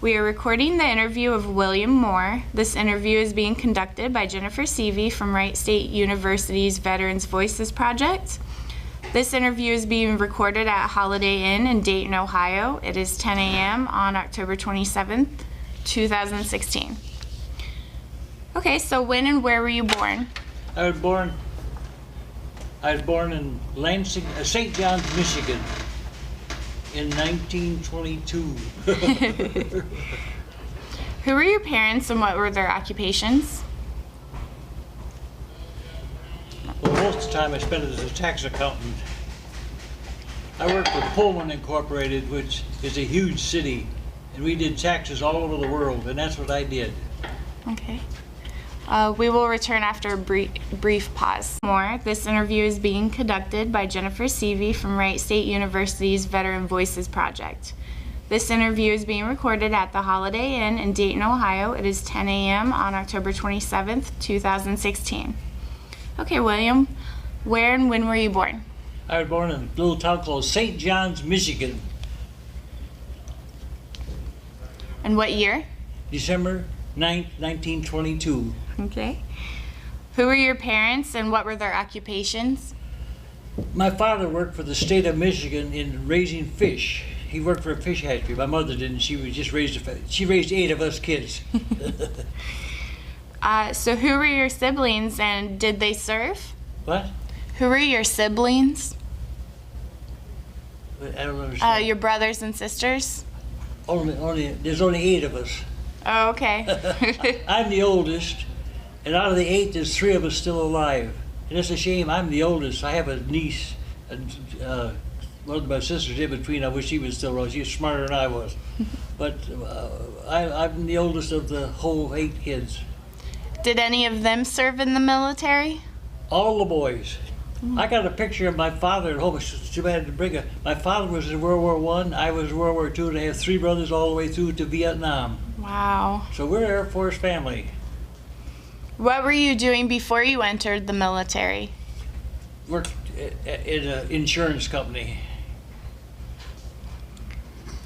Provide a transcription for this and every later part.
We are recording the interview of William Moore. This interview is being conducted by Jennifer Seavey from Wright State University's Veterans Voices Project. This interview is being recorded at Holiday Inn in Dayton, Ohio. It is 10 a.m. on October 27th, 2016. Okay, so when and where were you born? I was born in Lansing, St. John's, Michigan in 1922. Who were your parents and what were their occupations? Well, most of the time I spent it as a tax accountant. I worked for Pullman Incorporated, which is a huge city, and we did taxes all over the world, and that's what I did. Okay. We will return after a brief pause. This interview is being conducted by Jennifer Seavey from Wright State University's Veteran Voices Project. This interview is being recorded at the Holiday Inn in Dayton, Ohio. It is 10 a.m. on October 27th, 2016. Okay, William, where and when were you born? I was born in a little town called St. John's, Michigan. And what year? December 9th, 1922. Okay. Who were your parents and what were their occupations? My father worked for the state of Michigan in raising fish. He worked for a fish hatchery. My mother didn't. She raised 8 of us kids. So who were your siblings and did they serve? What? Who were your siblings? I don't understand. Your brothers and sisters? There's only 8 of us. Oh, okay. I'm the oldest, and out of the 8, there's 3 of us still alive. And it's a shame. I'm the oldest. I have a niece, and one of my sisters in between. I wish she was still around. She was smarter than I was. But I'm the oldest of the whole 8 kids. Did any of them serve in the military? All the boys. I got a picture of my father at home. It's too bad to bring it. My father was in World War I. I was in World War II, and I have 3 brothers all the way through to Vietnam. Wow. So we're an Air Force family. What were you doing before you entered the military? Worked in an insurance company.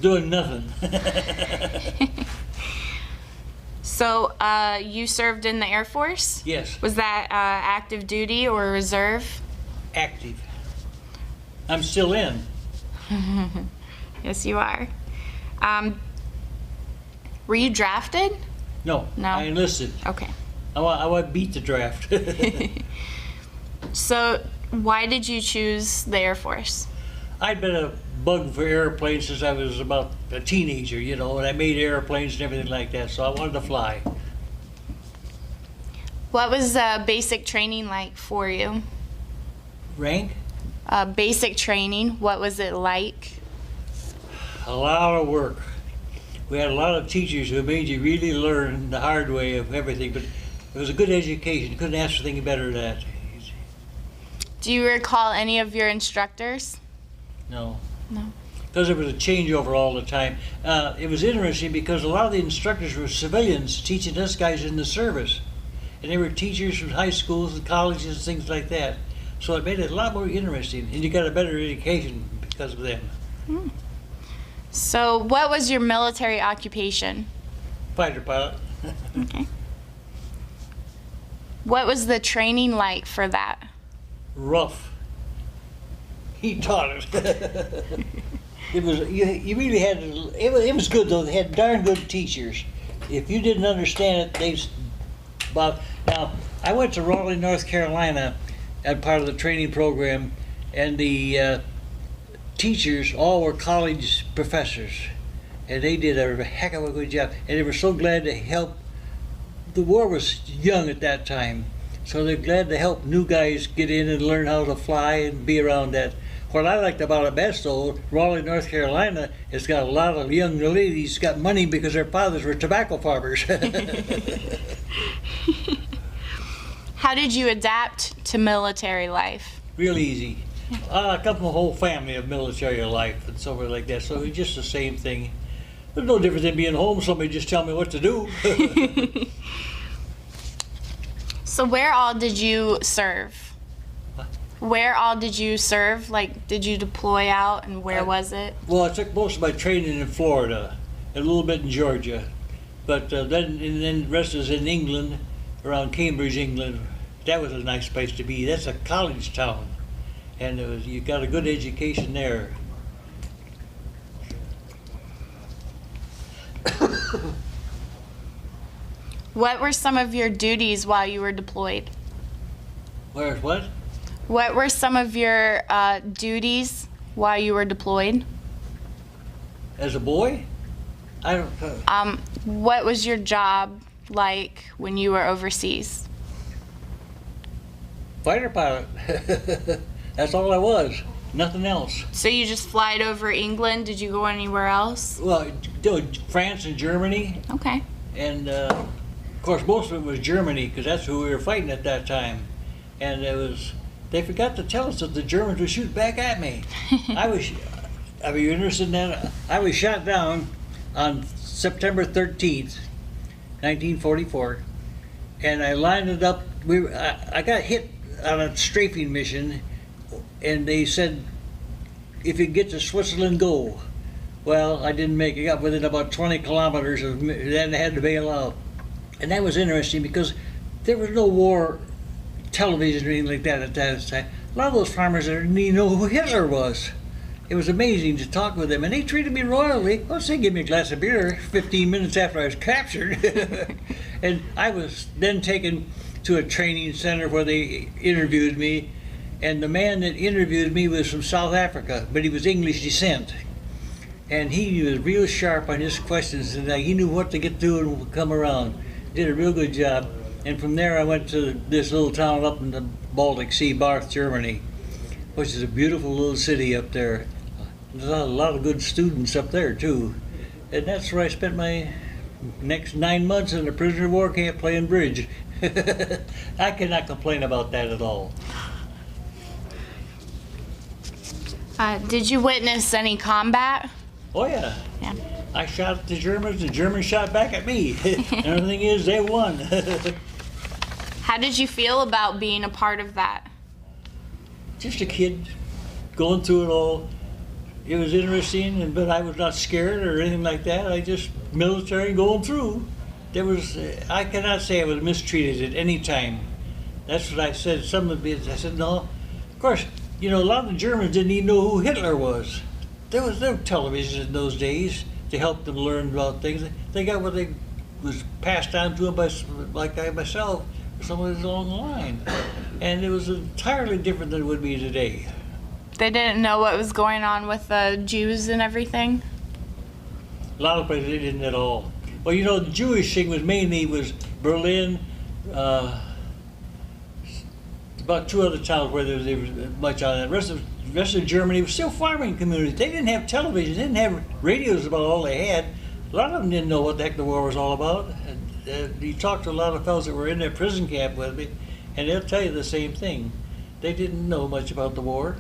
Doing nothing. So you served in the Air Force? Yes. Was that active duty or reserve? Active. I'm still in. Yes, you are. Were you drafted? No. No. I enlisted. Okay. I want to beat the draft. So why did you choose the Air Force? I'd been a bug for airplanes since I was about a teenager, and I made airplanes and everything like that, so I wanted to fly. What was basic training like for you? Rank? Basic training, what was it like? A lot of work. We had a lot of teachers who made you really learn the hard way of everything, but it was a good education. You couldn't ask for anything better than that. Do you recall any of your instructors? No. No. Because there was a changeover all the time. It was interesting because a lot of the instructors were civilians teaching us guys in the service. And they were teachers from high schools and colleges and things like that. So it made it a lot more interesting, and you got a better education because of them. So what was your military occupation? Fighter pilot. Okay. What was the training like for that? Rough. He taught it. It was you really had to, it was good though. They had darn good teachers. If you didn't understand it, now I went to Raleigh, North Carolina, as part of the training program, and the teachers all were college professors, and they did a heck of a good job. And they were so glad to help. The war was young at that time, so they're glad to help new guys get in and learn how to fly and be around that. What I liked about it best, though, Raleigh, North Carolina, has got a lot of young ladies got money because their fathers were tobacco farmers. How did you adapt to military life? Real easy. I come from a whole family of military life and so like that, so it's just the same thing. There's no difference in being home. Somebody just tell me what to do. So where all did you serve? What? Where all did you serve? Like, did you deploy out and where was it? Well, I took most of my training in Florida. a little bit in Georgia. But then the rest is in England, around Cambridge, England. That was a nice place to be. That's a college town, and you got a good education there. What were some of your duties while you were deployed? Where's what? What were some of your duties while you were deployed? As a boy? I don't. What was your job like when you were overseas? Fighter pilot. That's all I was. Nothing else. So you just flied over England? Did you go anywhere else? Well, France and Germany, Okay. and of course most of it was Germany because that's who we were fighting at that time. And they forgot to tell us that the Germans would shoot back at me. Are you interested in that? I was shot down on September 13th, 1944, and I lined it up. I got hit on a strafing mission, and they said, if you get to Switzerland, go. Well, I didn't make it. I got within about 20 kilometers, then I had to bail out. And that was interesting because there was no war television or anything like that at that time. A lot of those farmers didn't even know who Hitler was. It was amazing to talk with them, and they treated me royally. Well, they gave me a glass of beer 15 minutes after I was captured. And I was then taken to a training center where they interviewed me, and the man that interviewed me was from South Africa, but he was English descent. And he was real sharp on his questions, and he knew what to get through and come around. Did a real good job. And from there I went to this little town up in the Baltic Sea, Barth, Germany, which is a beautiful little city up there. There's a lot of good students up there too. And that's where I spent my next 9 months in a prisoner of war camp playing bridge. I cannot complain about that at all. Did you witness any combat? Oh yeah. Yeah. I shot at the Germans shot back at me. And the thing is, they won. How did you feel about being a part of that? Just a kid going through it all. It was interesting, but I was not scared or anything like that. I just military going through. I cannot say I was mistreated at any time. That's what I said. Some of it, I said, no. Of course, a lot of the Germans didn't even know who Hitler was. There was no television in those days to help them learn about things. They got what they was passed down to them by, like I myself, someone along the line. And it was entirely different than it would be today. They didn't know what was going on with the Jews and everything? A lot of places they didn't at all. Well, the Jewish thing was Berlin, about 2 other towns where there was much on that. The rest of Germany was still farming communities. They didn't have television, they didn't have radios about all they had. A lot of them didn't know what the heck the war was all about. And you talk to a lot of fellows that were in their prison camp with me, and they'll tell you the same thing. They didn't know much about the war.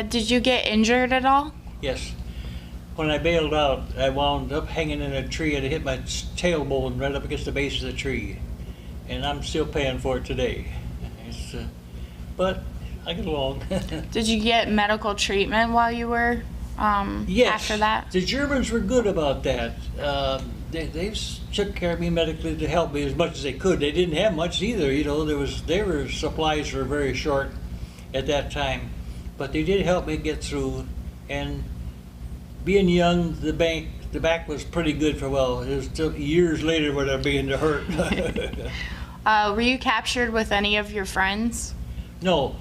Did you get injured at all? Yes. When I bailed out, I wound up hanging in a tree and it hit my tailbone right up against the base of the tree. And I'm still paying for it today. But I get along. Did you get medical treatment while you were Yes. after that? The Germans were good about that. They took care of me medically to help me as much as they could. They didn't have much either. Their supplies were very short at that time. But they did help me get through, and being young, the back was pretty good for It was till years later when I began to hurt. Were you captured with any of your friends? No.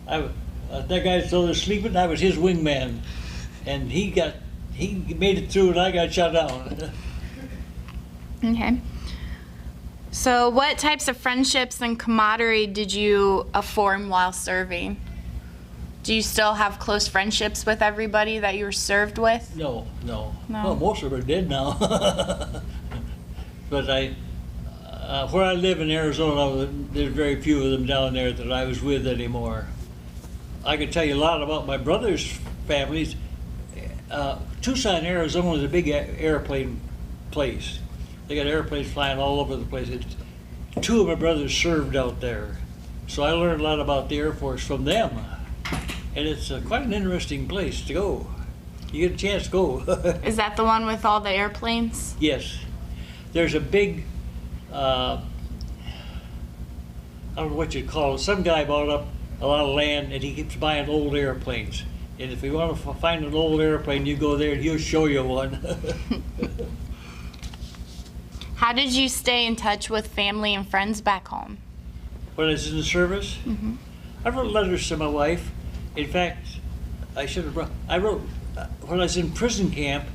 That guy still was sleeping. I was his wingman, and he made it through, and I got shot down. Okay. So what types of friendships and camaraderie did you form while serving? Do you still have close friendships with everybody that you were served with? No. No. Well, most of them are dead now. But where I live in Arizona, there's very few of them down there that I was with anymore. I can tell you a lot about my brother's families. Tucson, Arizona is a big airplane place. They got airplanes flying all over the place. 2 of my brothers served out there. So I learned a lot about the Air Force from them. and it's quite an interesting place to go. You get a chance to go. Is that the one with all the airplanes? Yes. There's a big, I don't know what you'd call it. Some guy bought up a lot of land and he keeps buying old airplanes. And if you want to find an old airplane, you go there and he'll show you one. How did you stay in touch with family and friends back home? When I was in the service, I wrote letters to my wife. In fact, I wrote, when I was in prison camp,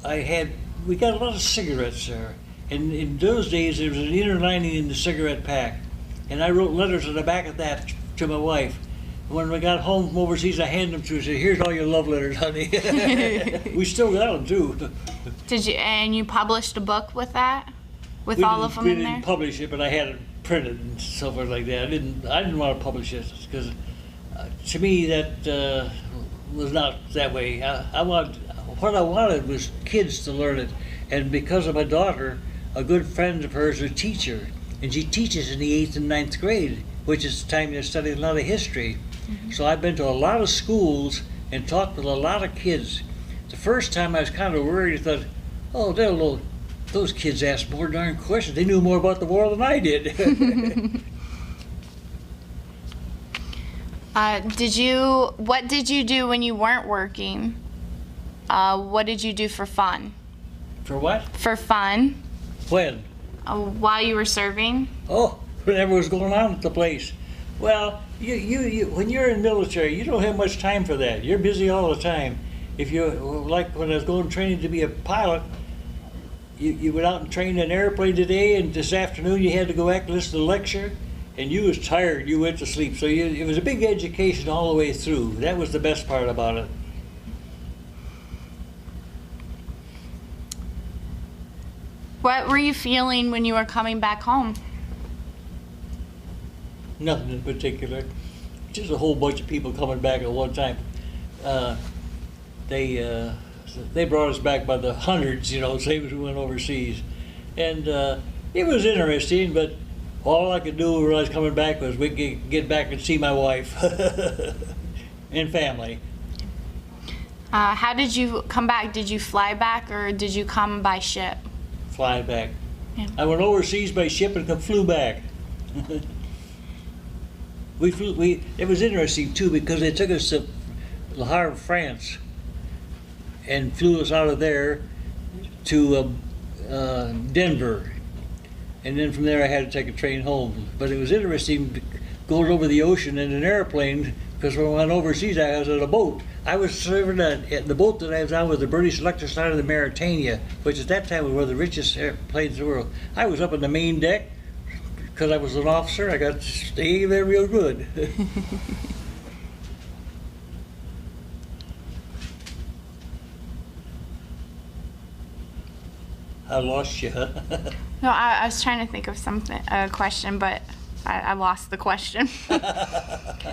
we got a lot of cigarettes there. And in those days, there was an inner lining in the cigarette pack. And I wrote letters on the back of that to my wife. When we got home from overseas, I handed them to her and said, "Here's all your love letters, honey." We still got them, too. And you published a book with that? With We all of them we in there? didn't publish it, but I had it printed and so forth like that. I didn't want to publish it because to me that was not that way. What I wanted was kids to learn it, and because of my daughter, a good friend of hers is a teacher, and she teaches in the 8th and 9th grade, which is the time they're studying a lot of history. So I've been to a lot of schools and talked with a lot of kids. The first time I was kind of worried. I thought, oh, those kids asked more darn questions. They knew more about the world than I did. What did you do when you weren't working? What did you do for fun? For what? For fun? When? While you were serving? Oh, whatever was going on at the place. Well, you when you're in military, you don't have much time for that. You're busy all the time. If you, like when I was going training to be a pilot, you went out and trained an airplane today, and this afternoon you had to go back and listen to the lecture, and you was tired, you went to sleep. So it was a big education all the way through. That was the best part about it. What were you feeling when you were coming back home? Nothing in particular. Just a whole bunch of people coming back at one time. They brought us back by the hundreds, same as we went overseas. And it was interesting, but all I could do when I was coming back was get back and see my wife and family. How did you come back? Did you fly back or did you come by ship? Fly back. Yeah. I went overseas by ship and flew back. It was interesting too because they took us to Le Havre, France, and flew us out of there to Denver, and then from there I had to take a train home. But it was interesting going over the ocean in an airplane because when I went overseas I was on a boat. I was serving the boat that I was on with the British Electric Line of the Mauritania, which at that time was one of the richest airplanes in the world. I was up on the main deck. Because I was an officer, I got to stay there real good. I lost you. No, I was trying to think of a question, but I lost the question.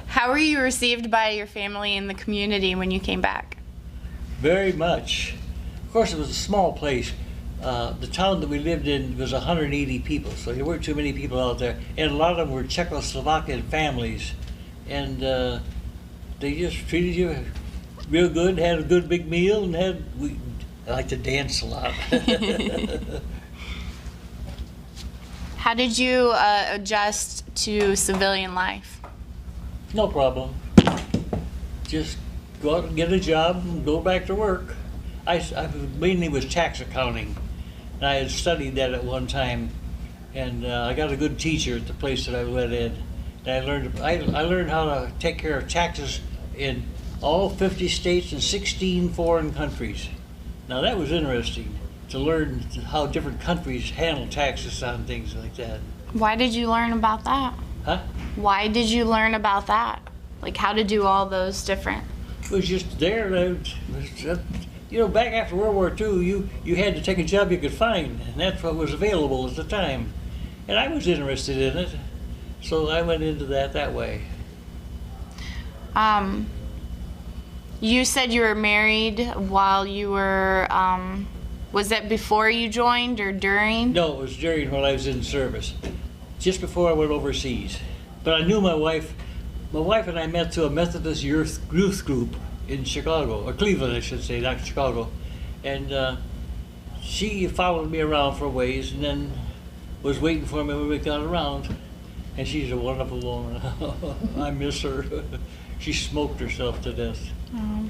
How were you received by your family and the community when you came back? Very much. Of course, it was a small place. The town that we lived in was 180 people, so there weren't too many people out there. And a lot of them were Czechoslovakian families. And they just treated you real good, had a good big meal, and I like to dance a lot. How did you adjust to civilian life? No problem. Just go out and get a job and go back to work. I mainly was tax accounting, and I had studied that at one time, and I got a good teacher at the place that I went in. And I learned how to take care of taxes in all 50 states and 16 foreign countries. Now that was interesting to learn how different countries handle taxes on things like that. Why did you learn about that? Huh? Why did you learn about that? Like how to do all those different? It was just there. Back after World War II, you had to take a job you could find, and that's what was available at the time. And I was interested in it, so I went into that way. You said you were married while you were, was that before you joined or during? No, it was during when I was in service, just before I went overseas. But I knew my wife My wife and I met through a Methodist youth group in Chicago, or Cleveland, I should say, not Chicago. And she followed me around for a ways, and then was waiting for me when we got around. And she's a wonderful woman. I miss her. She smoked herself to death. Oh.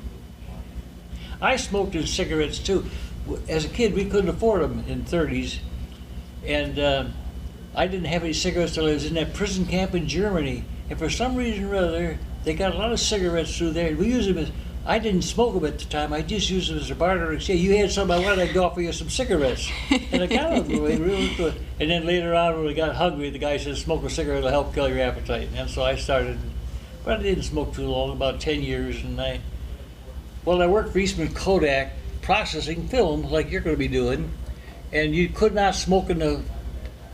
I smoked in cigarettes too. As a kid, we couldn't afford them in '30s, and I didn't have any cigarettes till I was in that prison camp in Germany. And for some reason or other, they got a lot of cigarettes through there. We used them as, I didn't smoke them at the time. I just used them as a barter exchange. You had some I wanted, I'd offer you some cigarettes. And I got them really good. And then later on, when we got hungry, the guy said, smoke a cigarette will help kill your appetite. And so I started, but I didn't smoke too long, about 10 years. And I worked for Eastman Kodak processing film like you're going to be doing. And you could not smoke in the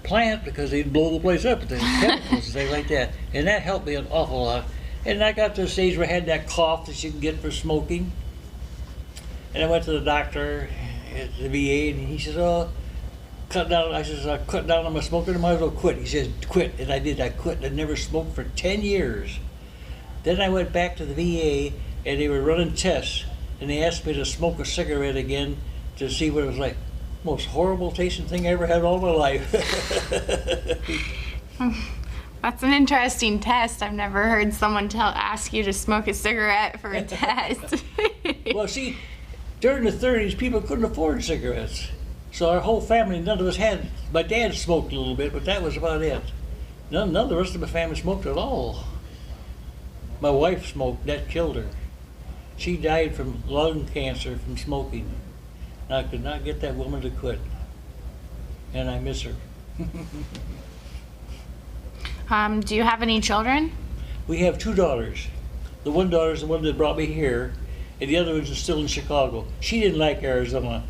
plant because they'd blow the place up with the chemicals and things like that. And that helped me an awful lot. And I got to the stage where I had that cough that you can get for smoking. And I went to the doctor at the VA, and he says, "Oh, cut down." I says, "I cut down on my smoking, I might as well quit." He says, "Quit." And I did. I quit. I never smoked for 10 years. Then I went back to the VA, and they were running tests, and they asked me to smoke a cigarette again to see what it was like. Most horrible tasting thing I ever had all my life. That's an interesting test. I've never heard someone ask you to smoke a cigarette for a test. Well, see, during the '30s, people couldn't afford cigarettes. So our whole family, none of us had. My dad smoked a little bit, but that was about it. None of the rest of my family smoked at all. My wife smoked. That killed her. She died from lung cancer from smoking. I could not get that woman to quit. And I miss her. Do you have any children? We have 2 daughters. The one daughter is the one that brought me here, and the other one's still in Chicago. She didn't like Arizona.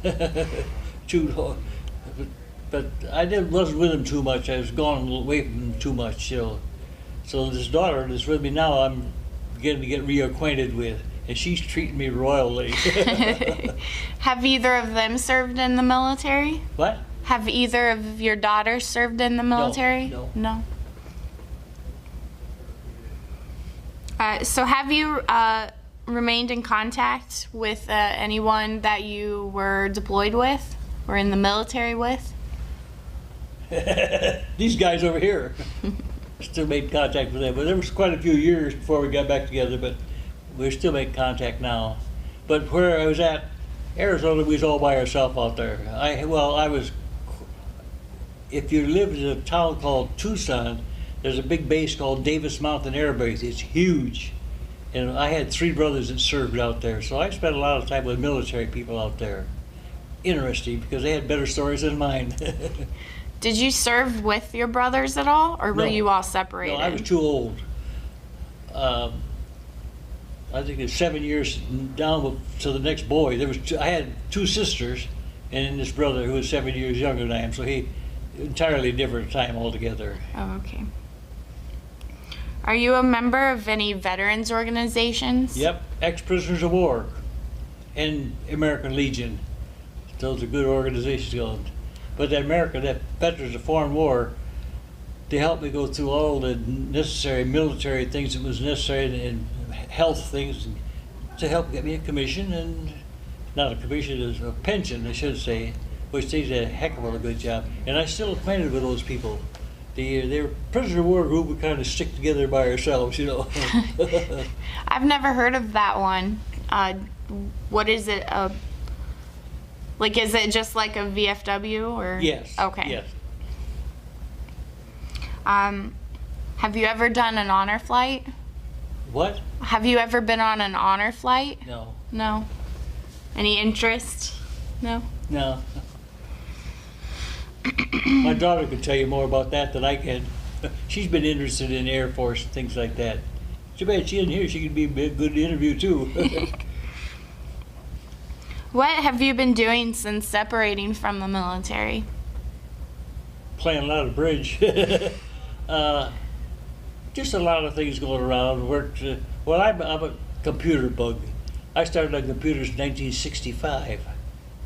But I wasn't with them too much. I was gone away from them too much. So this daughter that's with me now, I'm getting to get reacquainted with, and she's treating me royally. Have either of them served in the military? What? Have either of your daughters served in the military? No. So have you remained in contact with anyone that you were deployed with or in the military with? These guys over here. Still made contact with them, but there was quite a few years before we got back together, but we still make contact now. But where I was at, Arizona, we was all by ourselves out there. If you live in a town called Tucson, there's a big base called Davis Mountain Air Base. It's huge. And I had 3 brothers that served out there, so I spent a lot of time with military people out there. Interesting, because they had better stories than mine. Did you serve with your brothers at all, or were No. you all separated? No, I was too old. I think it's 7 years down to the next boy. I had 2 sisters, and then this brother who was 7 years younger than I am. So he entirely different time altogether. Oh, okay. Are you a member of any veterans organizations? Yep, ex-prisoners of war, and American Legion. Those are good organizations going. But that Veterans of Foreign War, they helped me go through all the necessary military things that was necessary and health things to help get me a commission, and not a commission, as a pension, I should say, which they did a heck of a good job. And I'm still acquainted with those people. They were prisoner of war group. We kind of stick together by ourselves, you know. I've never heard of that one. What is it? Like, is it just like a VFW or? Yes. Okay. Yes. Have you ever done an honor flight? What? Have you ever been on an honor flight? No. No. Any interest? No. No. My daughter could tell you more about that than I can. She's been interested in Air Force and things like that. Too bad she isn't here. She could be a good interview too. What have you been doing since separating from the military? Playing a lot of bridge. Just a lot of things going around. I'm a computer bug. I started on computers in 1965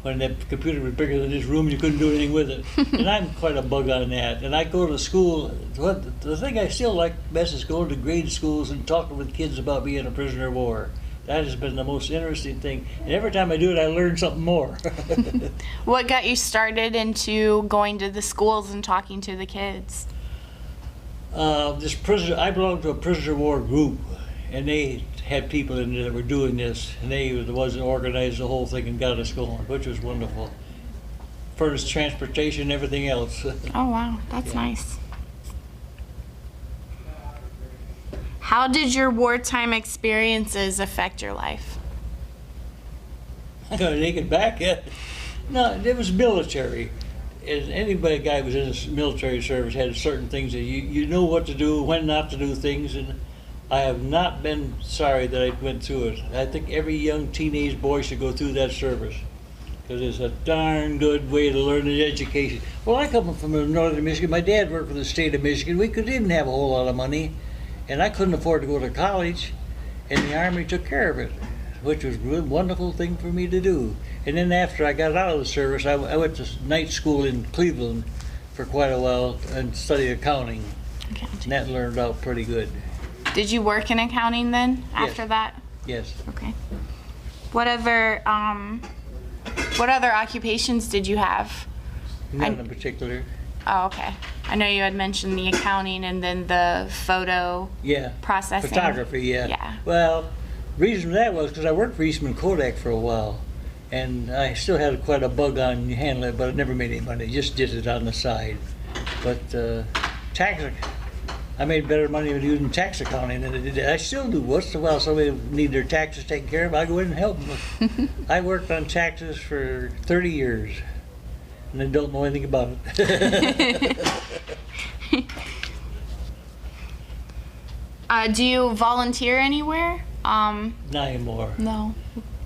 when that computer was bigger than this room, you couldn't do anything with it. And I'm quite a bug on that. And I go to school. The thing I still like best is going to grade schools and talking with kids about being a prisoner of war. That has been the most interesting thing. And every time I do it, I learn something more. What got you started into going to the schools and talking to the kids? I belonged to a prisoner of war group, and they had people in there that were doing this, and they were the ones that organized the whole thing and got us going, which was wonderful. Furnished transportation and everything else. Oh, wow. That's Yeah. nice. How did your wartime experiences affect your life? I gotta take it back. No, it was military. And anybody, guy who was in the military service had certain things that you know what to do, when not to do things, and I have not been sorry that I went through it. I think every young teenage boy should go through that service, because it's a darn good way to learn an education. Well, I come from northern Michigan. My dad worked for the state of Michigan. We didn't have a whole lot of money, and I couldn't afford to go to college, and the Army took care of it, which was a good, wonderful thing for me to do. And then after I got out of the service, I went to night school in Cleveland for quite a while and studied accounting, and that learned out pretty good. Did you work in accounting then after Yes. that? Yes. Okay. What other occupations did you have? None in particular. Oh, okay. I know you had mentioned the accounting and then the photo Yeah. processing. Photography, yeah. Yeah. Well, reason for that was because I worked for Eastman Kodak for a while, and I still had quite a bug on handling it, but I never made any money. Just did it on the side. But I made better money using tax accounting than I did. I still do. Once in a while, somebody need their taxes taken care of, I go in and help them. I worked on taxes for 30 years, and I don't know anything about it. Do you volunteer anywhere? Not anymore. No.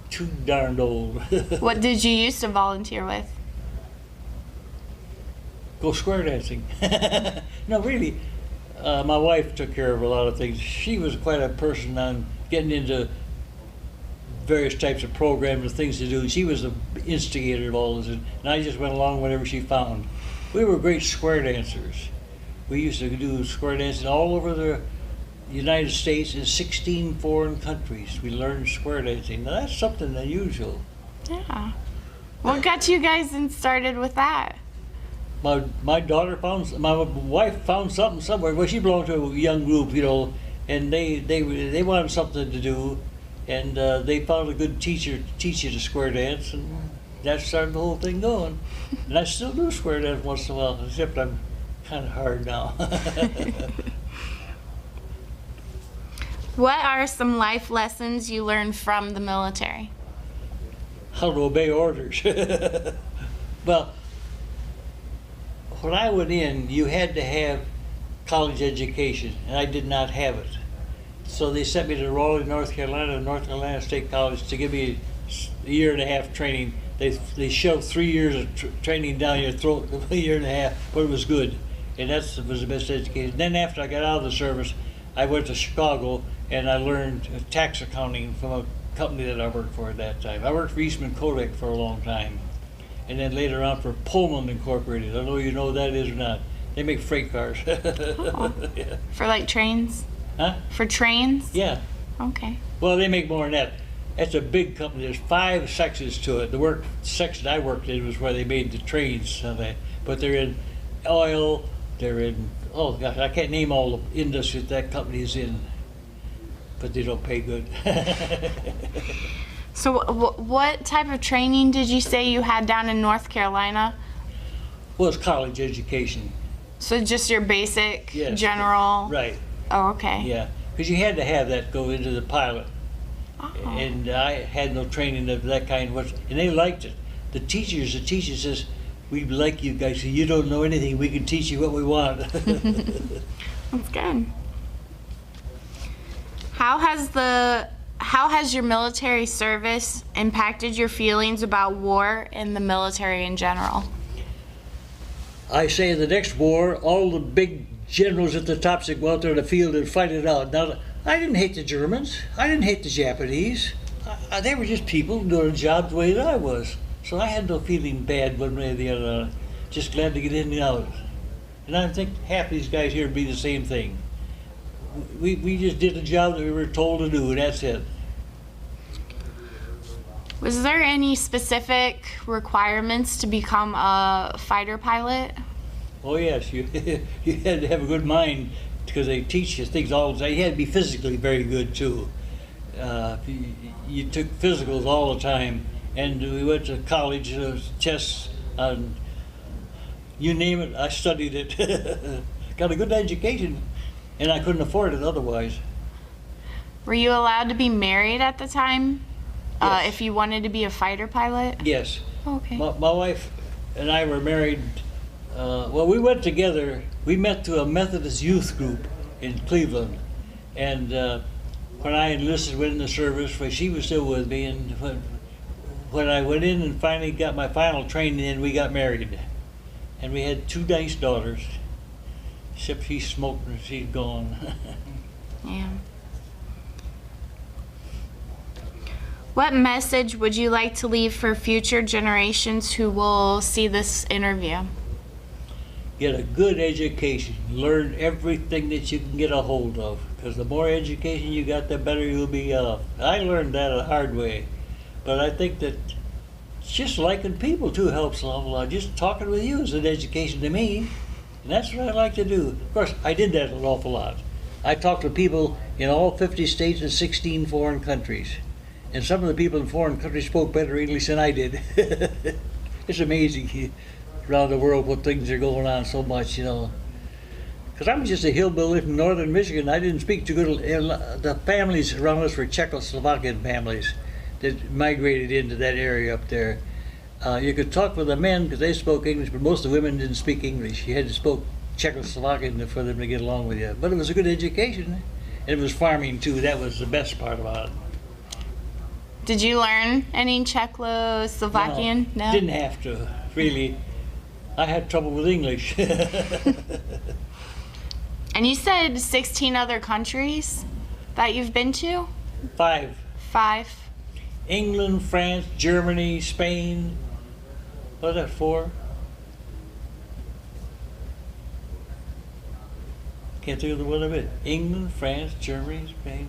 Too darned old. What did you used to volunteer with? Go square dancing. No, really. My wife took care of a lot of things. She was quite a person on getting into various types of programs and things to do. She was the instigator of all this, and I just went along whatever she found. We were great square dancers. We used to do square dancing all over the United States in 16 foreign countries. We learned square dancing. Now that's something unusual. Yeah. What got you guys started with that? My wife found something somewhere. Well, she belonged to a young group, you know, and they wanted something to do, and they found a good teacher to teach you to square dance, and that started the whole thing going. And I still do square dance once in a while, except I'm kind of hard now. What are some life lessons you learned from the military? How to obey orders. Well, when I went in, you had to have college education, and I did not have it. So they sent me to Raleigh, North Carolina State College to give me a year and a half training. They shoved 3 years of training down your throat, a year and a half, but it was good. And that was the best education. Then after I got out of the service, I went to Chicago, and I learned tax accounting from a company that I worked for at that time. I worked for Eastman Kodak for a long time. And then later on for Pullman Incorporated. I don't know if you know what that is or not. They make freight cars. Oh. Yeah. For like trains? Huh? For trains? Yeah. Okay. Well, they make more than that. That's a big company. There's 5 sections to it. The section I worked in was where they made the trains. But they're in oil. They're in, oh gosh, I can't name all the industries that company is in. But they don't pay good. So what type of training did you say you had down in North Carolina? Well, it's college education. So just your basic, Yes. general? Right. Oh, okay. Yeah. Because you had to have that go into the pilot. Oh. And I had no training of that kind, and they liked it. The teacher says, "We like you guys. You don't know anything. We can teach you what we want." That's good. How has your military service impacted your feelings about war and the military in general? I say in the next war, all the big generals at the top should go out there in the field and fight it out. Now, I didn't hate the Germans. I didn't hate the Japanese. They were just people doing a job the way that I was. So I had no feeling bad one way or the other. Just glad to get in and out. And I think half these guys here would be the same thing. We just did the job that we were told to do, and that's it. Was there any specific requirements to become a fighter pilot? Oh yes, you you had to have a good mind because they teach you things all the time. You had to be physically very good too. You took physicals all the time, and we went to college, chess, you name it. I studied it. Got a good education, and I couldn't afford it otherwise. Were you allowed to be married at the time? Yes. If you wanted to be a fighter pilot? Yes. Okay. My wife and I were married. Well, we went together. We met through a Methodist youth group in Cleveland, and when I enlisted, went in the service, well, she was still with me, and when I went in and finally got my final training in, we got married, and we had 2 nice daughters. Except she smoked and she's gone. Yeah. What message would you like to leave for future generations who will see this interview? Get a good education. Learn everything that you can get a hold of, because the more education you got, the better you'll be off. I learned that a hard way, but I think that just liking people too helps an awful lot. Just talking with you is an education to me, and that's what I like to do. Of course, I did that an awful lot. I talked to people in all 50 states and 16 foreign countries, and some of the people in foreign countries spoke better English than I did. It's amazing around the world what things are going on so much, you know. Because I'm just a hillbilly from northern Michigan. I didn't speak too good. The families around us were Czechoslovakian families that migrated into that area up there. You could talk with the men because they spoke English, but most of the women didn't speak English. You had to speak Czechoslovakian for them to get along with you. But it was a good education. And it was farming too. That was the best part about it. Did you learn any Czechoslovakian? No, didn't have to, really. I had trouble with English. And you said 16 other countries that you've been to? 5. 5. England, France, Germany, Spain. What was that, 4? Can't think of the one of it. England, France, Germany, Spain.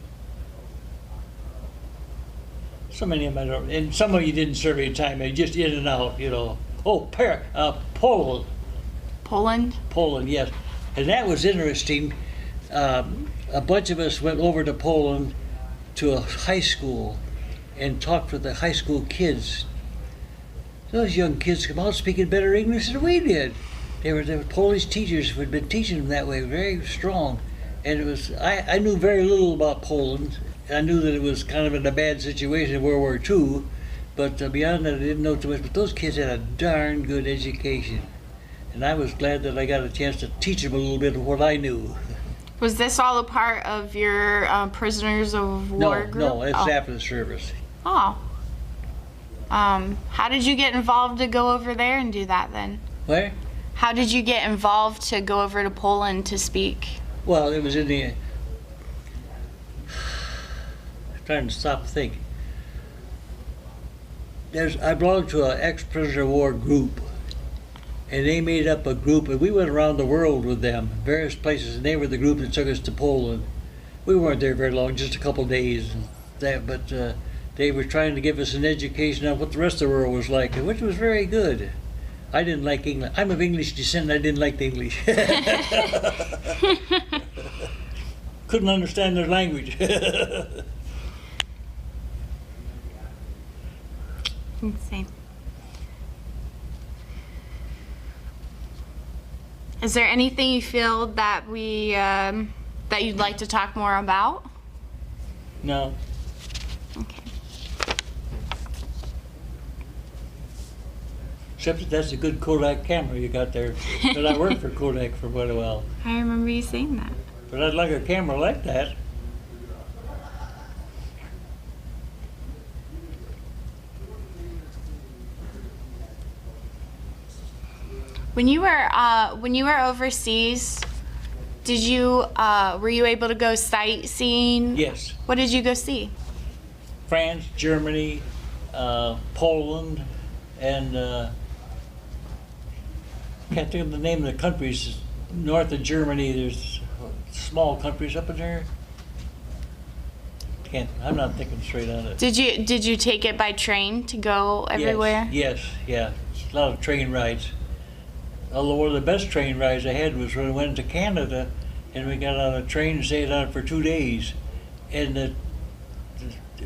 So many of them I don't, and some of you didn't serve any time, they just in and out, you know. Oh, Poland. Poland? Poland, yes. And that was interesting. A bunch of us went over to Poland to a high school and talked with the high school kids. Those young kids come out speaking better English than we did. They were Polish teachers who had been teaching them that way, very strong. And it was, I knew very little about Poland. I knew that it was kind of in a bad situation in World War II, but beyond that I didn't know too much. But those kids had a darn good education. And I was glad that I got a chance to teach them a little bit of what I knew. Was this all a part of your prisoners of war group? No, it's after the service. Oh. How did you get involved to go over there and do that then? Where? How did you get involved to go over to Poland to speak? Well, it was in the... I'm trying to stop and think. I belonged to an ex-prisoner of war group, and they made up a group, and we went around the world with them, various places, and they were the group that took us to Poland. We weren't there very long, just a couple days, but they were trying to give us an education on what the rest of the world was like, which was very good. I didn't like English. I'm of English descent, and I didn't like the English. Couldn't understand their language. Same. Is there anything you feel that that you'd like to talk more about? No. Okay. Except that that's a good Kodak camera you got there. But I worked for Kodak for quite a while. I remember you saying that. But I'd like a camera like that. When you were overseas, were you able to go sightseeing? Yes. What did you go see? France, Germany, Poland, and can't think of the name of the countries. North of Germany, there's small countries up in there. I'm not thinking straight on it. Did you take it by train to go everywhere? Yes, yeah. A lot of train rides. Although one of the best train rides I had was when we went to Canada, and we got on a train and stayed on it for 2 days. And it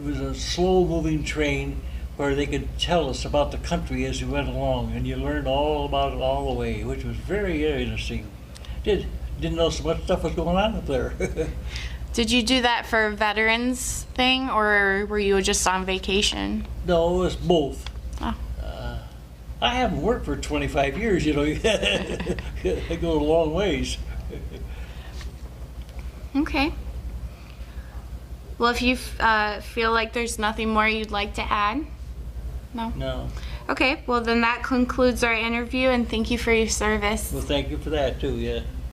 was a slow-moving train where they could tell us about the country as we went along, and you learned all about it all the way, which was very, very interesting. Didn't know so much stuff was going on up there. Did you do that for veterans thing, or were you just on vacation? No, it was both. Oh. I haven't worked for 25 years, you know. I go a long ways. Okay. Well, if you feel like there's nothing more you'd like to add? No? No. Okay, well then that concludes our interview, and thank you for your service. Well, thank you for that too, yeah.